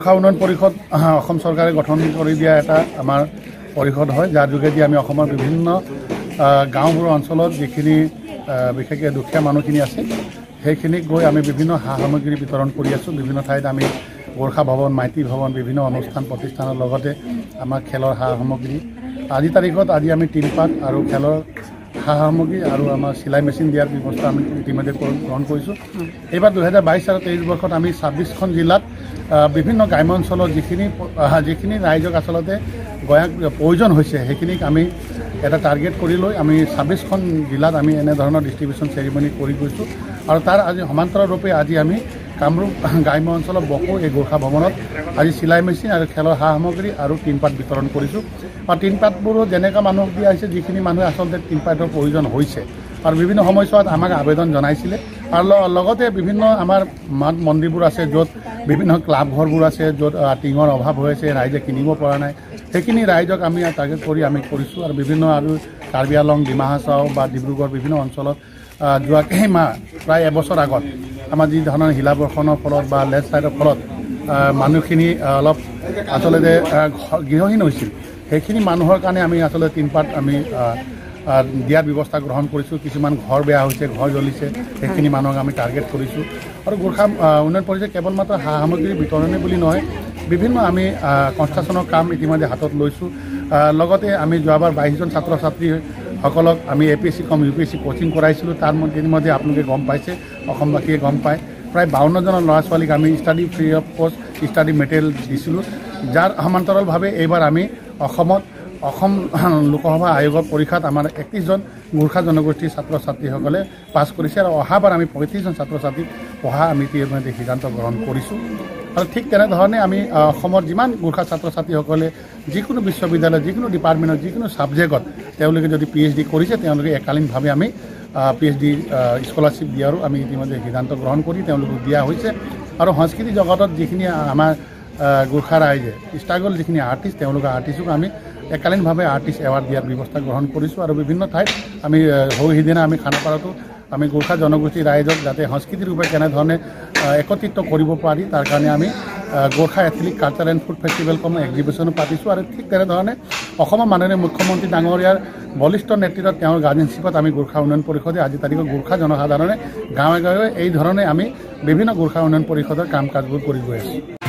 গোৰ্খা উন্নয়ন পৰিষদ অসম চৰকাৰে গঠন কৰি দিয়া এটা আমাৰ পৰিষদ হয়, যাৰ যোগেদি আমি অসমৰ বিভিন্ন গাঁওবোৰ অঞ্চলত যিখিনি বিশেষকৈ দুখীয়া মানুহখিনি আছে সেইখিনিক গৈ আমি বিভিন্ন সা সামগ্ৰী বিতৰণ কৰি আছোঁ। বিভিন্ন ঠাইত আমি গোৰ্খা ভৱন, মাইতী ভৱন, বিভিন্ন অনুষ্ঠান প্ৰতিষ্ঠানৰ লগতে আমাৰ খেলৰ সা সামগ্ৰী, আজিৰ তাৰিখত আমি টিনপাত আৰু খেলৰ সা সামগ্ৰী আৰু আমাৰ চিলাই মেচিন দিয়াৰ ব্যৱস্থা আমি ইতিমধ্যে গ্ৰহণ কৰিছোঁ। এইবাৰ 2022 আৰু 23 বৰ্ষত আমি 26খন জিলাত বিভিন্ন গ্ৰাম্য অঞ্চলত যিখিনি ৰাইজক আচলতে গয়াক প্ৰয়োজন হৈছে সেইখিনিক আমি এটা টাৰ্গেট কৰি লৈ আমি 26খন জিলাত আমি এনেধৰণৰ ডিষ্ট্ৰিবিউশ্যন চেৰিমনি কৰি গৈছোঁ। আৰু তাৰ আজি সমান্তৰালৰূপে আজি আমি কামৰূপ গ্ৰাম্য অঞ্চলত বকো এই গোৰ্খা ভৱনত আজি চিলাই মেচিন আৰু খেলৰ সা সামগ্ৰী আৰু টিনপাত বিতৰণ কৰিছোঁ। আৰু টিনপাতবোৰো যেনেকুৱা মানুহক দিয়া হৈছে, যিখিনি মানুহে আচলতে টিনপাতৰ প্ৰয়োজন হৈছে আৰু বিভিন্ন সময়ছোৱাত আমাক আবেদন জনাইছিলে। আৰু লগতে বিভিন্ন আমাৰ মঠ মন্দিৰবোৰ আছে, য'ত বিভিন্ন ক্লাব ঘৰবোৰ আছে, য'ত টিঙৰ অভাৱ হৈ আছে, ৰাইজে কিনিব পৰা নাই, সেইখিনি ৰাইজক আমি টাৰ্গেট কৰি আমি কৰিছোঁ। আৰু বিভিন্ন আৰু কাৰ্বি আলং, ডিমা হাছাও বা ডিব্ৰুগড় বিভিন্ন অঞ্চলত যোৱা কেইমাহ প্ৰায় এবছৰ আগত আমাৰ যি ধৰণৰ শিলাবৰ্ষণৰ ফলত বা লেণ্ডশ্লাইডৰ ফলত মানুহখিনি অলপ আচলতে গৃহহীন হৈছিল, সেইখিনি মানুহৰ কাৰণে আমি আচলতে টিনপাত আমি দিয়াৰ ব্যৱস্থা গ্ৰহণ কৰিছোঁ। কিছুমান ঘৰ বেয়া হৈছে, ঘৰ জ্বলিছে, সেইখিনি মানুহক আমি টাৰ্গেট কৰিছোঁ। আৰু গোৰ্খা উন্নয়ন পৰিষদে কেৱল মাত্ৰ সা সামগ্ৰী বিতৰণে বুলি নহয়, বিভিন্ন আমি কনষ্ট্ৰাকশ্যনৰ কাম ইতিমধ্যে হাতত লৈছোঁ। লগতে আমি যোৱাবাৰ 22জন ছাত্ৰ ছাত্ৰীসকলক আমি APSC UPSC কোচিং কৰাইছিলোঁ। তাৰ ইতিমধ্যে আপোনালোকে গম পাইছে, অসমবাসীয়ে গম পায়, প্ৰায় 52জনৰ ল'ৰা ছোৱালীক আমি ষ্টাডি ফ্ৰী অফ কষ্ট ষ্টাডি মেটেৰিয়েল দিছিলোঁ। যাৰ সমান্তৰালভাৱে এইবাৰ আমি অসম লোকসভা আয়োগৰ পৰীক্ষাত আমাৰ 31জন গোৰ্খা জনগোষ্ঠীৰ ছাত্ৰ ছাত্ৰীসকলে পাছ কৰিছে। আৰু অহাবাৰ আমি 35জন ছাত্ৰ ছাত্ৰীক পঢ়া আমি ইতিমধ্যে সিদ্ধান্ত গ্ৰহণ কৰিছোঁ। আৰু ঠিক তেনেধৰণে আমি অসমৰ যিমান গোৰ্খা ছাত্ৰ ছাত্ৰীসকলে যিকোনো বিশ্ববিদ্যালয়, যিকোনো ডিপাৰ্টমেণ্টত, যিকোনো ছাবজেক্টত তেওঁলোকে যদি PhD কৰিছে, তেওঁলোকে একালীনভাৱে আমি PhD স্কলাৰশ্বিপ দিয়াৰো আমি ইতিমধ্যে সিদ্ধান্ত গ্ৰহণ কৰি তেওঁলোকক দিয়া হৈছে। আৰু সংস্কৃতি জগতত যিখিনি আমাৰ গোৰ্খা ৰাইজে ষ্ট্ৰাগল যিখিনি আৰ্টিষ্ট, তেওঁলোকৰ আৰ্টিষ্টক আমি একালীনভাৱে আৰ্টিষ্ট এৱাৰ্ড দিয়াৰ ব্যৱস্থা গ্ৰহণ কৰিছোঁ। আৰু বিভিন্ন ঠাইত আমি সিদিনা আমি খানাপাৰাতো আমি গোৰ্খা জনগোষ্ঠীৰ ৰাইজক যাতে সংস্কৃতিৰ ৰূপে কেনেধৰণে একত্ৰিত কৰিব পাৰি, তাৰ কাৰণে আমি গোৰ্খা এথলিক কালচাৰ এণ্ড ফুড ফেষ্টিভেল এক্সিবিশ্যনো পাতিছোঁ। আৰু ঠিক তেনেধৰণে অসমৰ মাননীয় মুখ্যমন্ত্ৰী ডাঙৰীয়াৰ বলিষ্ঠ নেতৃত্বত তেওঁৰ গাৰ্জেনশ্বিপত আমি গোৰ্খা উন্নয়ন পৰিষদে আজি তাৰিখত গোৰ্খা জনসাধাৰণে গাঁৱে গাঁৱে এই ধৰণে আমি বিভিন্ন গোৰ্খা উন্নয়ন পৰিষদৰ কাম কাজবোৰ কৰি গৈ আছোঁ।